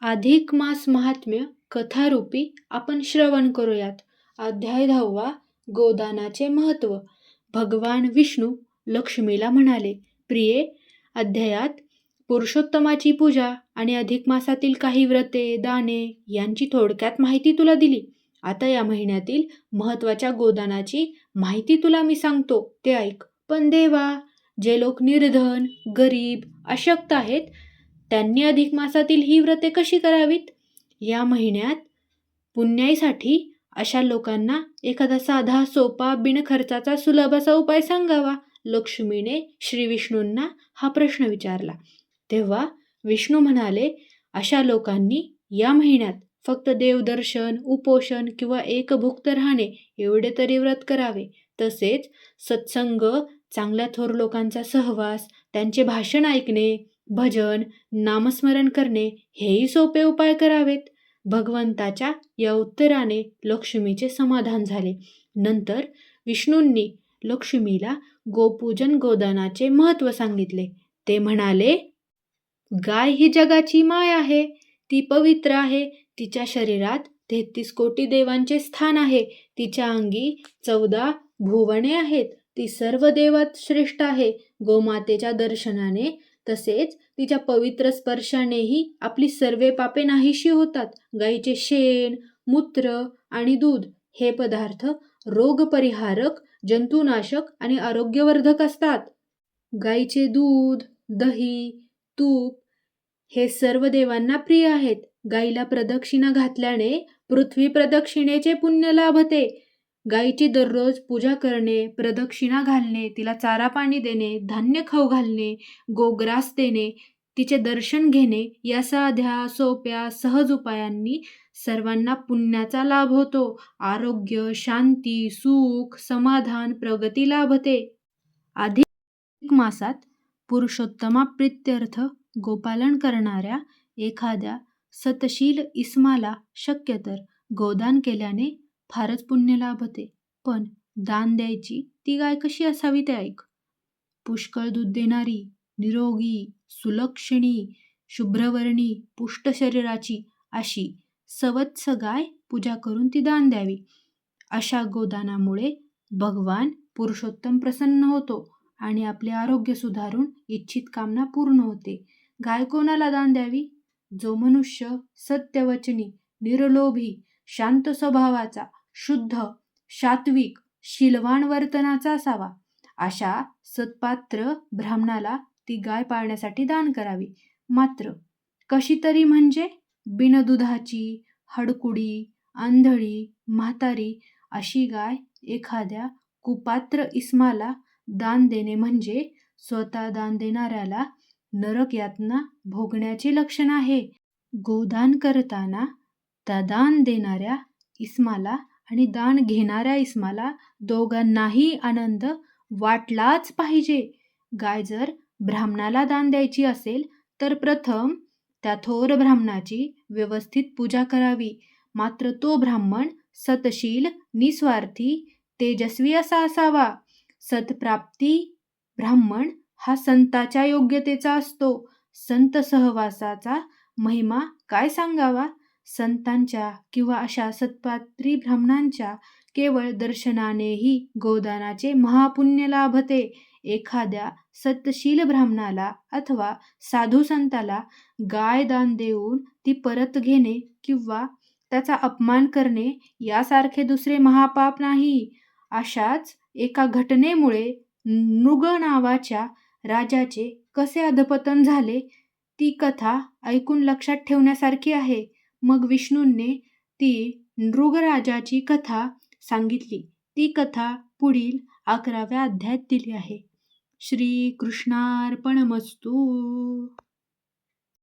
अधिक मास महात्म्य कथारूपी आपण श्रवण करूयात. अध्याय 10 गोदानाचे महत्त्व. भगवान विष्णू लक्ष्मीला म्हणाले, प्रिये, अध्यायात पुरुषोत्तमाची पूजा आणि अधिक मासातील काही व्रते, दाने यांची थोडक्यात माहिती तुला दिली. आता या महिन्यातील महत्त्वाच्या गोदानाची माहिती तुला मी सांगतो, ते ऐक. पण देवा, जे लोक निर्धन, गरीब, अशक्त आहेत, त्यांनी अधिक मासातील ही व्रते कशी करावीत? या महिन्यात पुण्याईसाठी अशा लोकांना एखादा साधा, सोपा, बिनखर्चाचा, सुलभ असा उपाय सांगावा. लक्ष्मीने श्री विष्णूंना हा प्रश्न विचारला. तेव्हा विष्णू म्हणाले, अशा लोकांनी या महिन्यात फक्त देवदर्शन, उपोषण किंवा एकभुक्त राहणे एवढे तरी व्रत करावे. तसेच सत्संग, चांगल्या थोर लोकांचा सहवास, त्यांचे भाषण ऐकणे, भजन, नामस्मरण करणे हेही सोपे उपाय करावेत. भगवंताच्या या उत्तराने लक्ष्मीचे समाधान झाले. नंतर विष्णूंनी लक्ष्मीला गोपूजन, गोदानाचे महत्त्व सांगितले. ते म्हणाले, गाय ही जगाची माय आहे. ती पवित्र आहे. तिच्या शरीरात 33 कोटी देवांचे स्थान आहे. तिच्या अंगी 14 भुवने आहेत. ती सर्व देवात श्रेष्ठ आहे. गोमातेच्या दर्शनाने तसेच तिच्या पवित्र स्पर्शानेही आपली सर्व पापे नाहीशी होतात. गाईचे शेण, मूत्र आणि दूध हे पदार्थ रोगपरिहारक, जंतुनाशक आणि आरोग्यवर्धक असतात. गाईचे दूध, दही, तूप हे सर्व देवांना प्रिय आहेत. गाईला प्रदक्षिणा घातल्याने पृथ्वी प्रदक्षिणेचे पुण्य लाभते. गाईची दररोज पूजा करणे, प्रदक्षिणा घालणे, तिला चारा पाणी देणे, धान्य खाऊ घालणे, गोग्रास देणे, तिचे दर्शन घेणे या साध्या, सोप्या, सहज उपायांनी सर्वांना पुण्याचा लाभ होतो. आरोग्य, शांती, सुख, समाधान, प्रगती लाभते. अधिक मासात पुरुषोत्तमाप्रीत्यर्थ गोपालन करणाऱ्या एखाद्या सतशील इसमाला शक्यतर गोदान केल्याने फारच पुण्य लाभते. पण दान द्यायची ती गाय कशी असावी ते ऐक. पुष्कळ दूध देणारी, निरोगी, सुलक्षणी, शुभ्रवर्णी, पुष्ट शरीराची अशी सवत्स गाय पूजा करून ती दान द्यावी. अशा गोदानामुळे भगवान पुरुषोत्तम प्रसन्न होतो आणि आपले आरोग्य सुधारून इच्छित कामना पूर्ण होते. गाय कोणाला दान द्यावी? जो मनुष्य सत्यवचनी, निरलोभी, शांत स्वभावाचा, शुद्ध, सात्विक, शीलवान वर्तनाचा असावा. अशा सत्पात्र ब्राह्मणाला ती गाय पाळण्यासाठी दान करावी. मात्र कशी तरी म्हणजे बिनदुधाची, हडकुडी, आंधळी, म्हातारी अशी गाय एखाद्या कुपात्र इसमाला दान देणे म्हणजे स्वतः दान देणाऱ्याला नरक यातना भोगण्याचे लक्षण आहे. गोदान करताना त्या दान देणाऱ्या इसमाला आणि दान घेणाऱ्या इसमाला दोघांनाही आनंद वाटलाच पाहिजे. गाय जर ब्राह्मणाला दान द्यायची असेल तर प्रथम त्या थोर ब्राह्मणाची व्यवस्थित पूजा करावी. मात्र तो ब्राह्मण सतशील, निस्वार्थी, तेजस्वी असा असावा. सत्प्राप्ती ब्राह्मण हा संताच्या योग्यतेचा असतो. संत सहवासाचा महिमा काय सांगावा. संतांच्या किंवा अशा सत्पात्री ब्राह्मणांच्या केवळ दर्शनानेही गोदानाचे महापुण्य लाभते. एखाद्या सतशील ब्राह्मणाला अथवा साधू संताला गाय दान देऊन ती परत घेणे किंवा त्याचा अपमान करणे यासारखे दुसरे महापाप नाही. अशाच एका घटनेमुळे नृग नावाच्या राजाचे कसे अधपतन झाले ती कथा ऐकून लक्षात ठेवण्यासारखी आहे. मग विष्णूंनी ती नृगराजाची कथा सांगितली. ती कथा पुढील 11व्या अध्यायात दिली आहे. श्री कृष्णार्पणमस्तु.